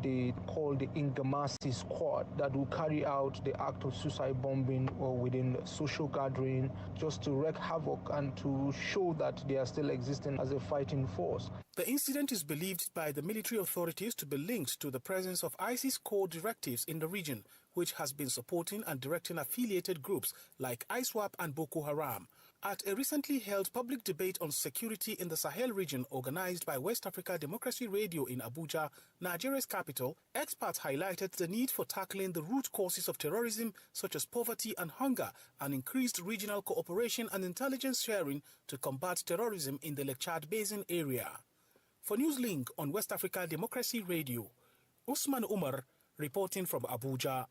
they call the Ingamasi Squad that will carry out the act of suicide bombing or within social gathering just to wreak havoc and to show that they are still existing as a fighting force. The incident is believed by the military authorities to be linked to the presence of ISIS core directives in the region, which has been supporting and directing affiliated groups like ISWAP and Boko Haram. At a recently held public debate on security in the Sahel region organized by West Africa Democracy Radio in Abuja, Nigeria's capital, experts highlighted the need for tackling the root causes of terrorism such as poverty and hunger and increased regional cooperation and intelligence sharing to combat terrorism in the Lake Chad Basin area. For Newslink on West Africa Democracy Radio, Usman Umar reporting from Abuja.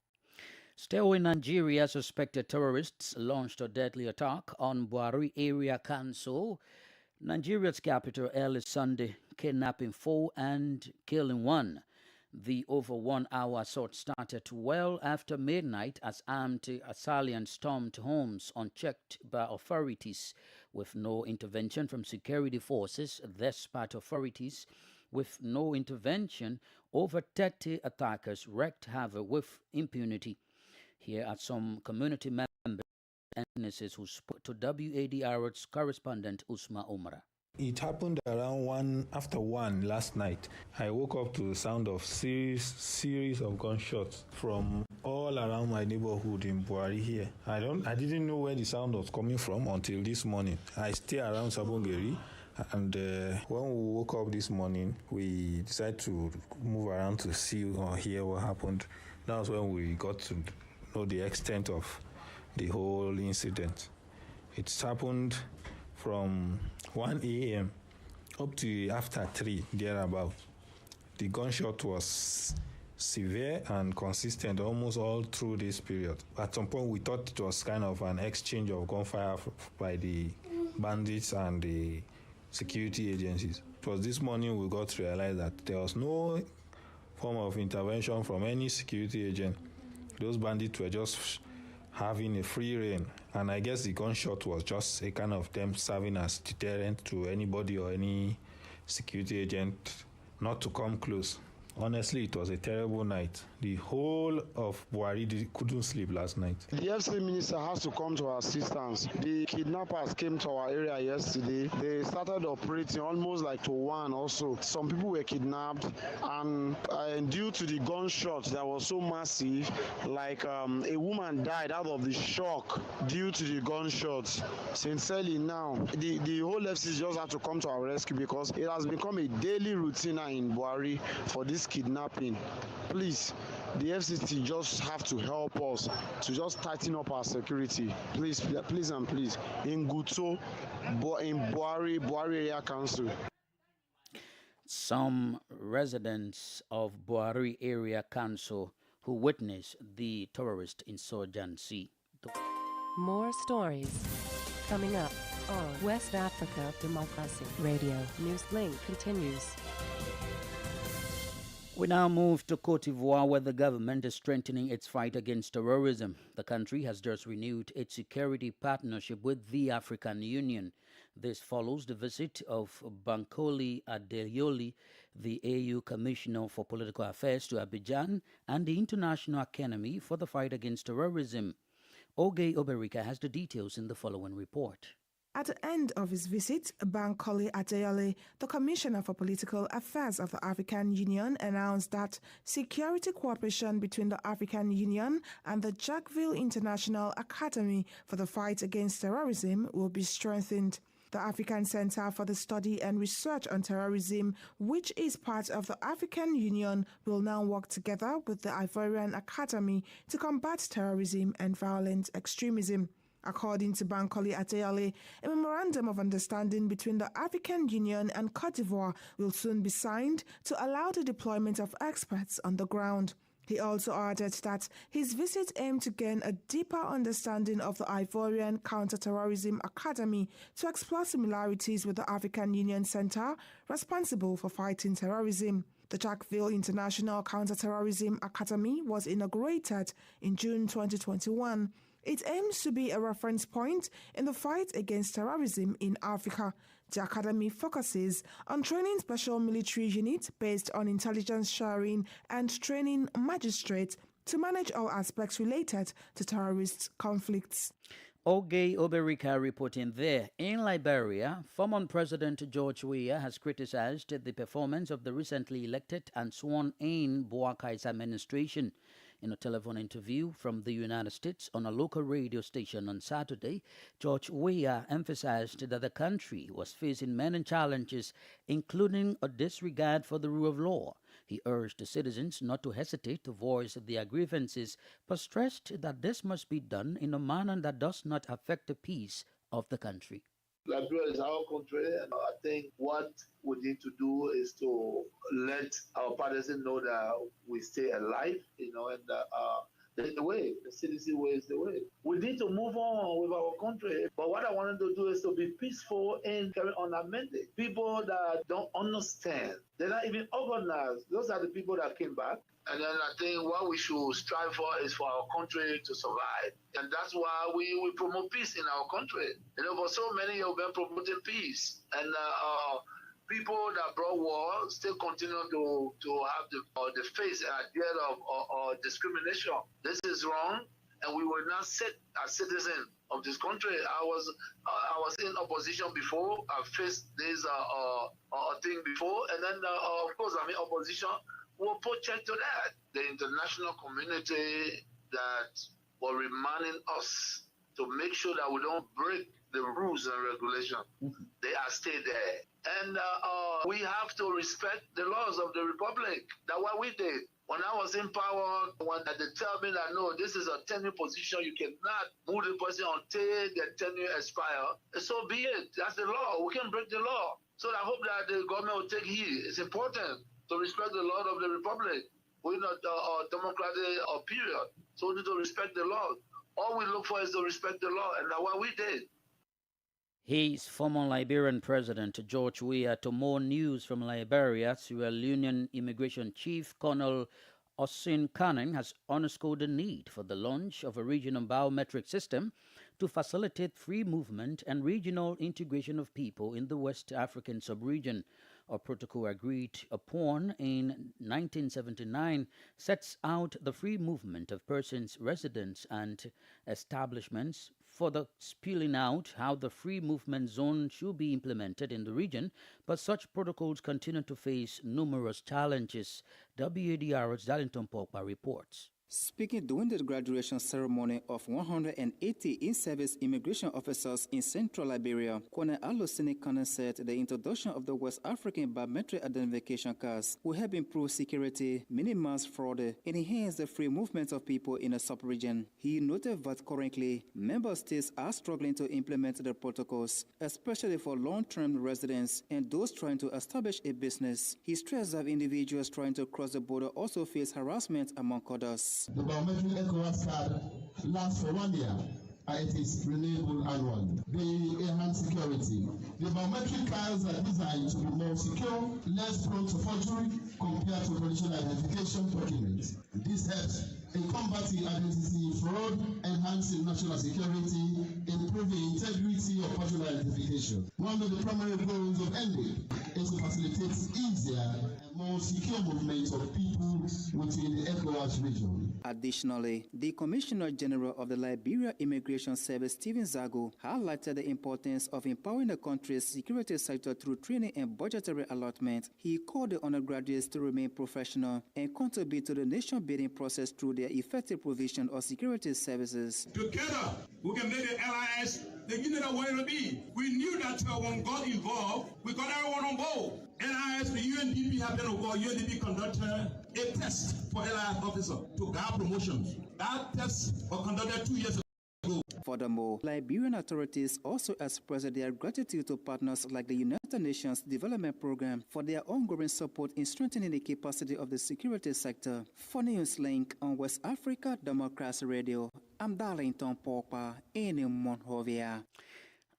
Still in Nigeria, suspected terrorists launched a deadly attack on Buhari Area Council, Nigeria's capital, early Sunday, kidnapping 4 and killing 1. The over 1 hour assault started well after midnight as armed assailants stormed homes unchecked by authorities with no intervention from security forces. Despite authorities with no intervention, over 30 attackers wreaked havoc with impunity. Here are some community members and witnesses who spoke to WADR's correspondent Usma Umar. It happened around after 1 last night. I woke up to the sound of series of gunshots from all around my neighborhood in Buhari here. I didn't know where the sound was coming from until this morning. I stay around Sabongeri, and when we woke up this morning, we decided to move around to see or hear what happened. That was when we got to know the extent of the whole incident. It's happened from 1 a.m. up to after 3, thereabout. The gunshot was severe and consistent almost all through this period. At some point, we thought it was kind of an exchange of gunfire by the bandits and the security agencies. It was this morning we got to realize that there was no form of intervention from any security agent. Those bandits were just having a free rein, and I guess the gunshot was just a kind of them serving as deterrent to anybody or any security agent not to come close. Honestly, it was a terrible night. The whole of Buhari couldn't sleep last night. The FC minister has to come to our assistance. The kidnappers came to our area yesterday. They started operating almost like to 1 also. Some people were kidnapped, and due to the gunshots that was so massive, like a woman died out of the shock due to the gunshots. Sincerely now, the whole FC just have to come to our rescue because it has become a daily routine in Buhari for this kidnapping. Please, the FCT just have to help us to just tighten up our security. Please, please and please. In Guto, in Buhari Area Council. Some residents of Buhari Area Council who witnessed the terrorist insurgency. More stories coming up on West Africa Democracy Radio. Newslink continues. We now move to Cote d'Ivoire, where the government is strengthening its fight against terrorism. The country has just renewed its security partnership with the African Union. This follows the visit of Bankole Adeoye, the AU Commissioner for Political Affairs, to Abidjan, and the International Academy for the Fight Against Terrorism. Oge Oberika has the details in the following report. At the end of his visit, Bankole Adeoye, the Commissioner for Political Affairs of the African Union, announced that security cooperation between the African Union and the Jackville International Academy for the Fight Against Terrorism will be strengthened. The African Center for the Study and Research on Terrorism, which is part of the African Union, will now work together with the Ivorian Academy to combat terrorism and violent extremism. According to Bankole Adeoye, a memorandum of understanding between the African Union and Cote d'Ivoire will soon be signed to allow the deployment of experts on the ground. He also added that his visit aimed to gain a deeper understanding of the Ivorian Counter-Terrorism Academy to explore similarities with the African Union Center responsible for fighting terrorism. The Jackville International Counter-Terrorism Academy was inaugurated in June 2021. It aims to be a reference point in the fight against terrorism in Africa. The academy focuses on training special military units based on intelligence sharing and training magistrates to manage all aspects related to terrorist conflicts. Oge Oberika reporting there. In Liberia, former President George Weah has criticized the performance of the recently elected and sworn-in Boakai's administration. In a telephone interview from the United States on a local radio station on Saturday, George Weah emphasized that the country was facing many challenges, including a disregard for the rule of law. He urged the citizens not to hesitate to voice their grievances, but stressed that this must be done in a manner that does not affect the peace of the country. Liberia is our country, and I think what we need to do is to let our partisan know that we stay alive, and there's the way. The CDC way is the way. We need to move on with our country. But what I wanted to do is to be peaceful and carry on our mandate. People that don't understand, they're not even organized. Those are the people that came back. And then I think what we should strive for is for our country to survive. And that's why we promote peace in our country. For so many years, we've been promoting peace. And people that brought war still continue to have the face and idea of discrimination. This is wrong, and we will not sit as citizens of this country. I was in opposition before. I faced this thing before, and then of course I'm in opposition. We'll put check to that. The international community that were reminding us to make sure that we don't break the rules and regulations. They are still there. And we have to respect the laws of the Republic. That's what we did. When I was in power, when they tell me that, no, this is a tenure position, you cannot move the person until the tenure expires, so be it. That's the law. We can break the law. So I hope that the government will take heed. It's important to respect the law of the Republic. We're not a democratic period, so we need to respect the law. All we look for is to respect the law, and that's what we did. He's former Liberian President George Weah. To more news from Liberia, Sierra Leonean Immigration Chief Colonel Osin Canning has underscored the need for the launch of a regional biometric system to facilitate free movement and regional integration of people in the West African sub-region. A protocol agreed upon in 1979 sets out the free movement of persons, residents, and establishments. Further spelling out how the free movement zone should be implemented in the region, but such protocols continue to face numerous challenges. WADR's Darlington Pogba reports. Speaking during the graduation ceremony of 180 in-service immigration officers in central Liberia, Colonel Alosini Canning said the introduction of the West African biometric identification cards will help improve security, minimize fraud, and enhance the free movement of people in the sub-region. He noted that currently, member states are struggling to implement the protocols, especially for long-term residents and those trying to establish a business. He stressed that individuals trying to cross the border also face harassment, among others. The biometric ECOWAS card lasts for 1 year. It is renewable annually. They enhance security. The biometric cards are designed to be more secure, less prone to forgery compared to traditional identification documents. This helps in combating identity fraud, enhancing national security, improving integrity of personal identification. One of the primary goals of NDIC is to facilitate easier and more secure movement of people within the ECOWAS region. Additionally, the Commissioner General of the Liberia Immigration Service, Stephen Zago, highlighted the importance of empowering the country's security sector through training and budgetary allotment. He called the undergraduates to remain professional and contribute to the nation-building process through their effective provision of security services. Together, we can make the LIS the unit that we want to be. We knew that when God involved, we got everyone on board. LIS, the UNDP have been involved. UNDP conducted a test for LIS officer to guard promotions. That test was conducted 2 years ago. Furthermore, Liberian authorities also expressed their gratitude to partners like the United Nations Development Programme for their ongoing support in strengthening the capacity of the security sector. For Newslink on West Africa Democracy Radio, I'm Darlington Pogba in Monrovia.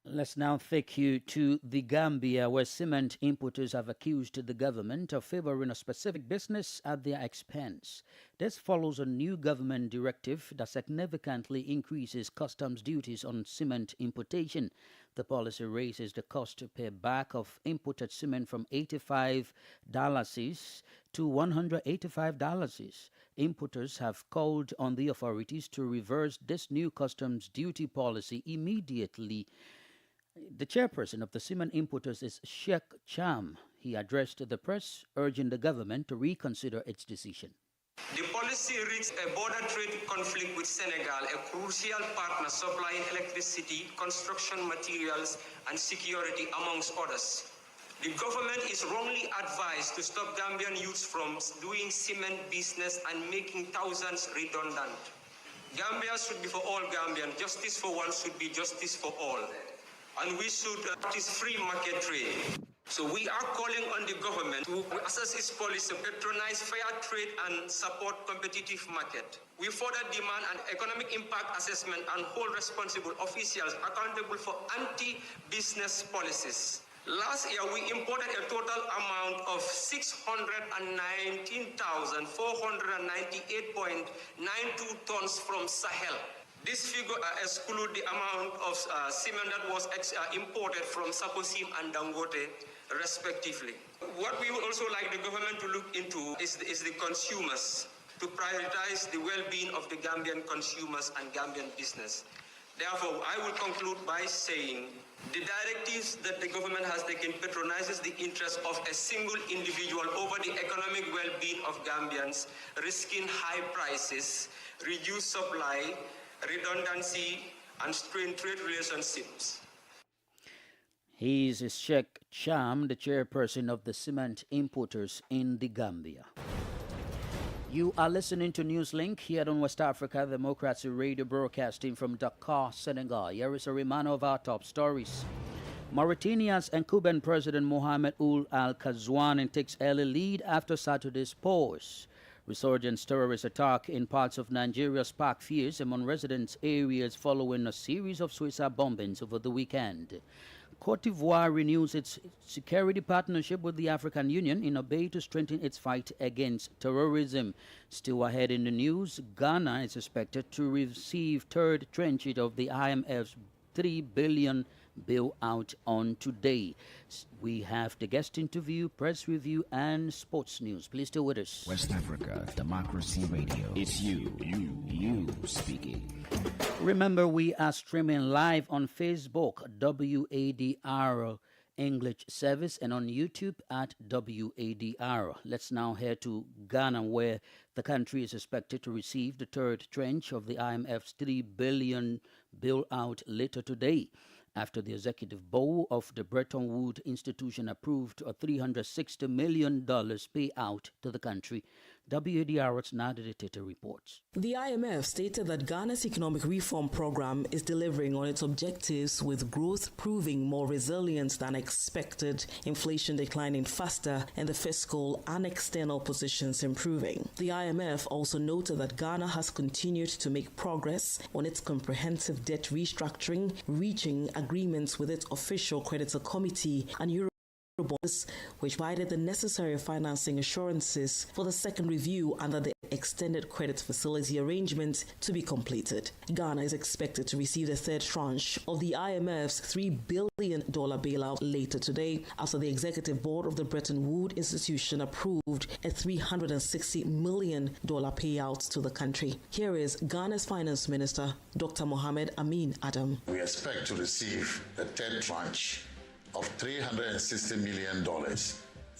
Let's now take you to the Gambia, where cement importers have accused the government of favoring a specific business at their expense. This follows a new government directive that significantly increases customs duties on cement importation. The policy raises the cost per bag of imported cement from $85 to $185. Importers have called on the authorities to reverse this new customs duty policy immediately. The chairperson of the cement importers is Sheikh Cham. He addressed the press, urging the government to reconsider its decision. The policy risks a border trade conflict with Senegal, a crucial partner supplying electricity, construction materials, and security, amongst others. The government is wrongly advised to stop Gambian youths from doing cement business and making thousands redundant. Gambia should be for all Gambians. Justice for one should be justice for all. And we should practice free market trade. So we are calling on the government to assess its policy, patronize fair trade and support competitive market. We further demand an economic impact assessment and hold responsible officials accountable for anti-business policies. Last year, we imported a total amount of 619,498.92 tons from Sahel. This figure excludes the amount of cement that was imported from Saposim and Dangote, respectively. What we would also like the government to look into is the consumers, to prioritize the well-being of the Gambian consumers and Gambian business. Therefore, I will conclude by saying the directives that the government has taken patronizes the interest of a single individual over the economic well-being of Gambians, risking high prices, reduced supply, redundancy, and strained trade relationships. He is Sheikh Cham, the chairperson of the cement importers in the Gambia. You are listening to Newslink here on West Africa Democracy Radio, broadcasting from Dakar, Senegal. Here is a reminder of our top stories. Mauritania's incumbent President Mohamed Ould Al-Ghazouani takes early lead after Saturday's pause. Resurgent terrorist attack in parts of Nigeria sparked fears among residents areas following a series of suicide bombings over the weekend. Côte d'Ivoire renews its security partnership with the African Union in a bid to strengthen its fight against terrorism. Still ahead in the news, Ghana is expected to receive third tranche of the IMF's $3 billion bailout on today. We have the guest interview, press review, and sports news. Please stay with us. West Africa Democracy Radio. It's you speaking. Remember, we are streaming live on Facebook, WADR English service, and on YouTube at WADR. Let's now head to Ghana, where the country is expected to receive the third tranche of the IMF's $3 billion bailout later today, after the executive board of the Bretton Woods institution approved a $360 million payout to the country. WADR's Nadia Tete reports. The IMF stated that Ghana's economic reform program is delivering on its objectives, with growth proving more resilient than expected, inflation declining faster, and the fiscal and external positions improving. The IMF also noted that Ghana has continued to make progress on its comprehensive debt restructuring, reaching agreements with its official creditor committee and Eurobonds, which provided the necessary financing assurances for the second review under the extended credit facility arrangement to be completed. Ghana is expected to receive the third tranche of the IMF's $3 billion bailout later today, after the executive board of the Bretton Woods institution approved a $360 million payout to the country. Here is Ghana's Finance Minister, Dr. Mohamed Amin Adam. We expect to receive the third tranche of $360 million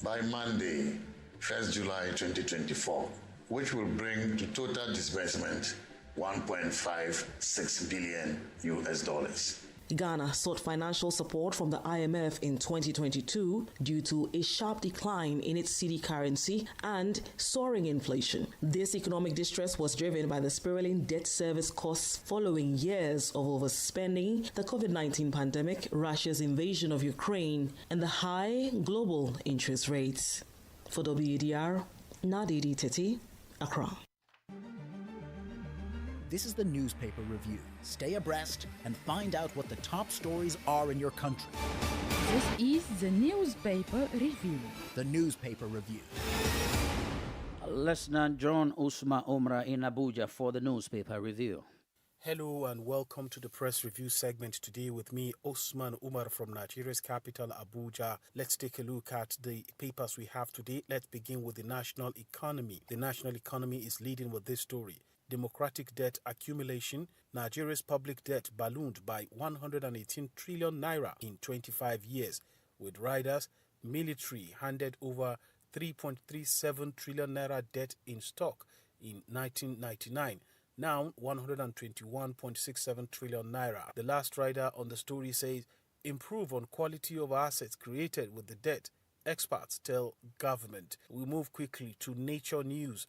by Monday, 1st July 2024, which will bring to total disbursement $1.56 billion. Ghana sought financial support from the IMF in 2022 due to a sharp decline in its cedi currency and soaring inflation. This economic distress was driven by the spiraling debt service costs following years of overspending, the COVID-19 pandemic, Russia's invasion of Ukraine, and the high global interest rates. For WADR, Nadia Tete, Accra. This is the Newspaper Review. Stay abreast and find out what the top stories are in your country. This is the Newspaper Review. The Newspaper Review. Listener John Usma Umra in Abuja for the Newspaper Review. Hello and welcome to the press review segment today with me, Osman Umar from Nigeria's capital, Abuja. Let's take a look at the papers we have today. Let's begin with the national economy. The national economy is leading with this story. Democratic debt accumulation. Nigeria's public debt ballooned by 118 trillion naira in 25 years, with riders, military handed over 3.37 trillion naira debt in stock in 1999. Now 121.67 trillion naira. The last rider on the story says, improve on quality of assets created with the debt, experts tell government. We move quickly to Nature News.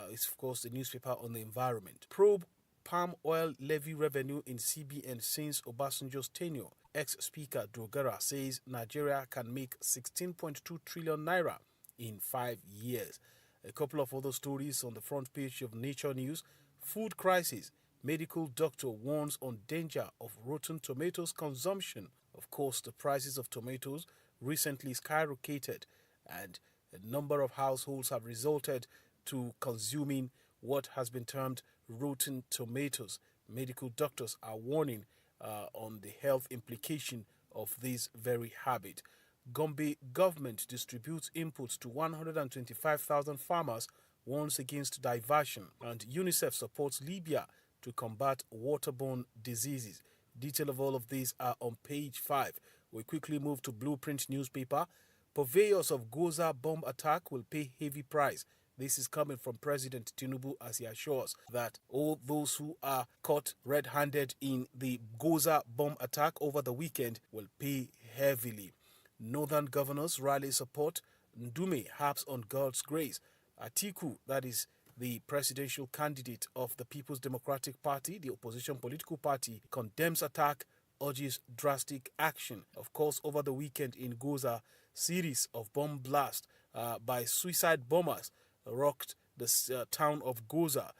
It's of course the newspaper on the environment. Probe palm oil levy revenue in CBN since Obasanjo's tenure. Ex-Speaker Dogara says Nigeria can make 16.2 trillion naira in 5 years. A couple of other stories on the front page of Nature News. Food crisis. Medical doctor warns on danger of rotten tomatoes consumption. Of course, the prices of tomatoes recently skyrocketed, and a number of households have resorted to consuming what has been termed rotten tomatoes. Medical doctors are warning on the health implication of this very habit. Gombe government distributes inputs to 125,000 farmers, warns against diversion, and UNICEF supports Libya to combat waterborne diseases. Detail of all of these are on page 5. We quickly move to Blueprint newspaper. Purveyors of Goza bomb attack will pay heavy price. This is coming from President Tinubu as he assures that all those who are caught red-handed in the Goza bomb attack over the weekend will pay heavily. Northern governors rally support. Ndume harps on God's grace. Atiku, that is the presidential candidate of the People's Democratic Party, the opposition political party, condemns attack, urges drastic action. Of course, over the weekend in Goza, series of bomb blasts by suicide bombers rocked the town of Goza.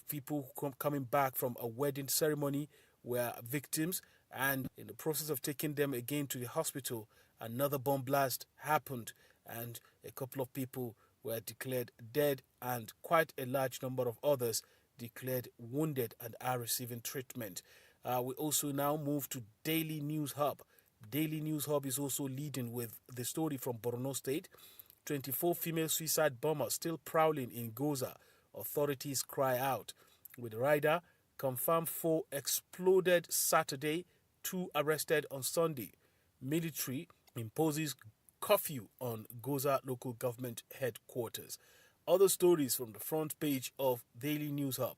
People coming back from a wedding ceremony were victims, and in the process of taking them again to the hospital, another bomb blast happened, and a couple of people were declared dead, and quite a large number of others declared wounded and are receiving treatment. We also now move to Daily News Hub. Daily News Hub is also leading with the story from Borno State. 24 female suicide bombers still prowling in Goza. Authorities cry out. With rider, confirmed 4 exploded Saturday, 2 arrested on Sunday. Military imposes curfew on Goza local government headquarters. Other stories from the front page of Daily News Hub.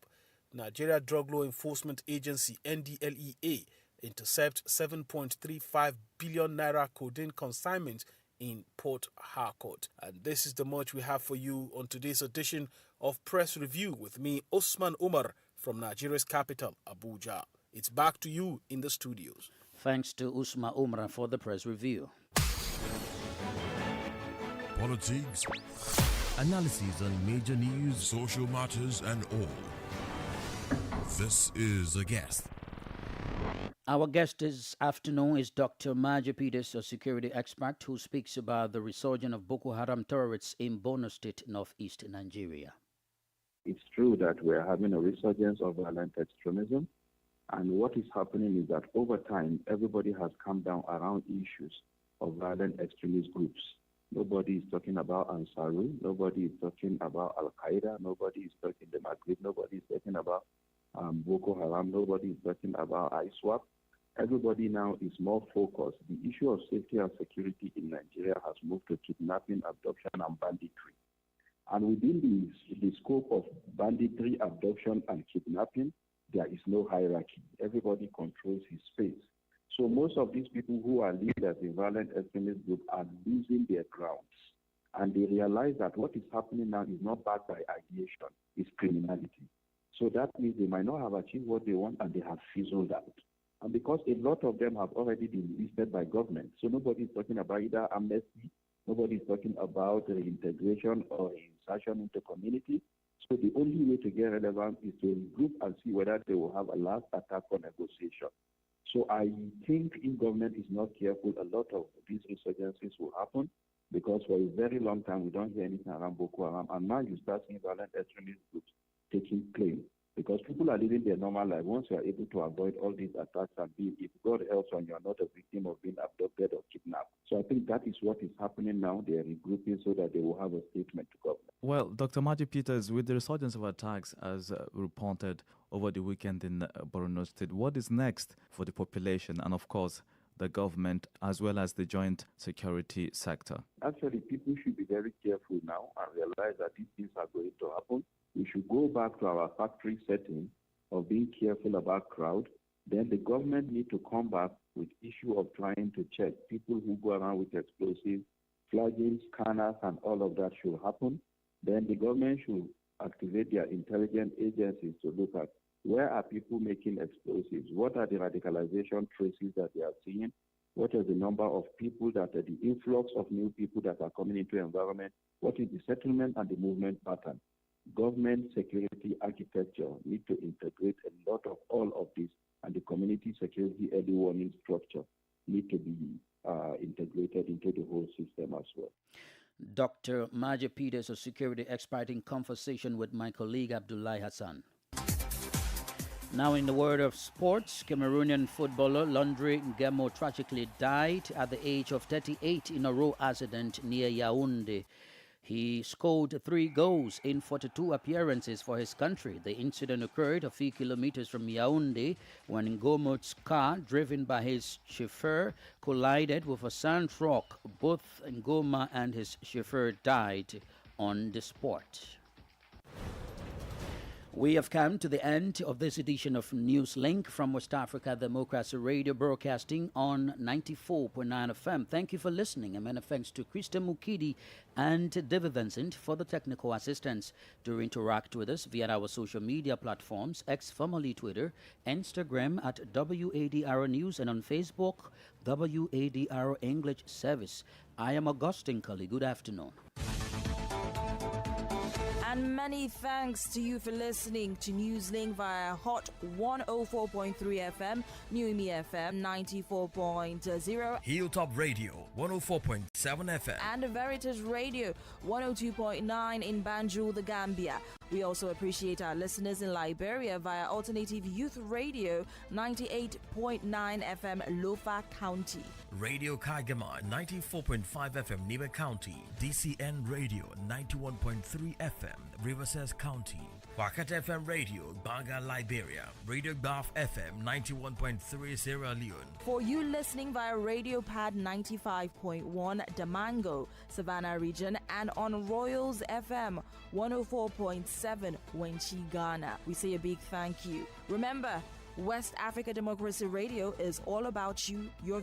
Nigeria Drug Law Enforcement Agency NDLEA intercept 7.35 billion naira codeine consignment in Port Harcourt. And this is the much we have for you on today's edition of Press Review with me, Osman Umar, from Nigeria's capital, Abuja. It's back to you in the studios. Thanks to Usma Umra for the press review. Politics, analyses on major news, social matters, and all. This is A Guest. Our guest this afternoon is Dr. Maja Peters, a security expert who speaks about the resurgence of Boko Haram terrorists in Borno State, northeast Nigeria. It's true that we're having a resurgence of violent extremism, and what is happening is that over time, everybody has come down around issues of violent extremist groups. Nobody is talking about Ansaru, nobody is talking about Al-Qaeda, nobody is talking the Maghreb, nobody is talking about Boko Haram, nobody is talking about ISWAP. Everybody now is more focused. The issue of safety and security in Nigeria has moved to kidnapping, abduction, and banditry. And within the scope of banditry, abduction, and kidnapping, there is no hierarchy. Everybody controls his space. So most of these people who are leaders in violent extremist group are losing their grounds. And they realize that what is happening now is not backed by ideation, it's criminality. So that means they might not have achieved what they want and they have fizzled out. And because a lot of them have already been listed by government, so nobody is talking about either amnesty, nobody is talking about reintegration or insertion into community. So the only way to get relevant is to regroup and see whether they will have a last attack or negotiation. So I think if government is not careful, a lot of these insurgencies will happen, because for a very long time we don't hear anything around Boko Haram, and now you start seeing violent extremist groups taking claim, because people are living their normal life. Once you are able to avoid all these attacks and if God helps and you are not a victim of being abducted or kidnapped. So I think that is what is happening now. They are regrouping so that they will have a statement to government. Well, Dr. Maji Peters, with the resurgence of attacks as reported over the weekend in Borno State, what is next for the population and, of course, the government as well as the joint security sector? Actually, people should be very careful now and realize that these things are going to happen. We should go back to our factory setting of being careful about crowd. Then the government need to come back with issue of trying to check people who go around with explosives, flagging, scanners, and all of that should happen. Then the government should activate their intelligence agencies to look at where are people making explosives, what are the radicalization traces that they are seeing, what is the number of people that are the influx of new people that are coming into the environment, what is the settlement and the movement pattern. Government security architecture need to integrate a lot of all of this, and the community security early warning structure need to be integrated into the whole system as well. Dr. Maji Peters, a security expert, in conversation with my colleague Abdullahi Hassan. Now, in the world of sports, Cameroonian footballer Landry Ngemo tragically died at the age of 38 in a road accident near Yaoundé. He scored 3 goals in 42 appearances for his country. The incident occurred a few kilometers from Yaoundé when Ngomo's car, driven by his chauffeur, collided with a sand rock. Both Ngoma and his chauffeur died on the spot. We have come to the end of this edition of Newslink from West Africa Democracy Radio, broadcasting on 94.9 FM. Thank you for listening, and many thanks to Krista Mukidi and David Vincent for the technical assistance. Do interact with us via our social media platforms, X formerly Twitter, Instagram at WADR News, and on Facebook, WADR English Service. I am Augustine Cully. Good afternoon. And many thanks to you for listening to Newslink via Hot 104.3 FM, New Me FM 94.0, Hilltop Radio 104.7 FM, and Veritas Radio 102.9 in Banjul, the Gambia. We also appreciate our listeners in Liberia via Alternative Youth Radio 98.9 FM, Lofa County. Radio Kagama 94.5 FM, Nibe County, DCN Radio 91.3 FM, Riverside County, Wakat FM Radio, Banga, Liberia, Radio Baf FM 91.3 Sierra Leone. For you listening via Radio Pad 95.1 Damango, Savannah region, and on Royals FM 104.7 Wenchi, Ghana, we say a big thank you. Remember, West Africa Democracy Radio is all about you, your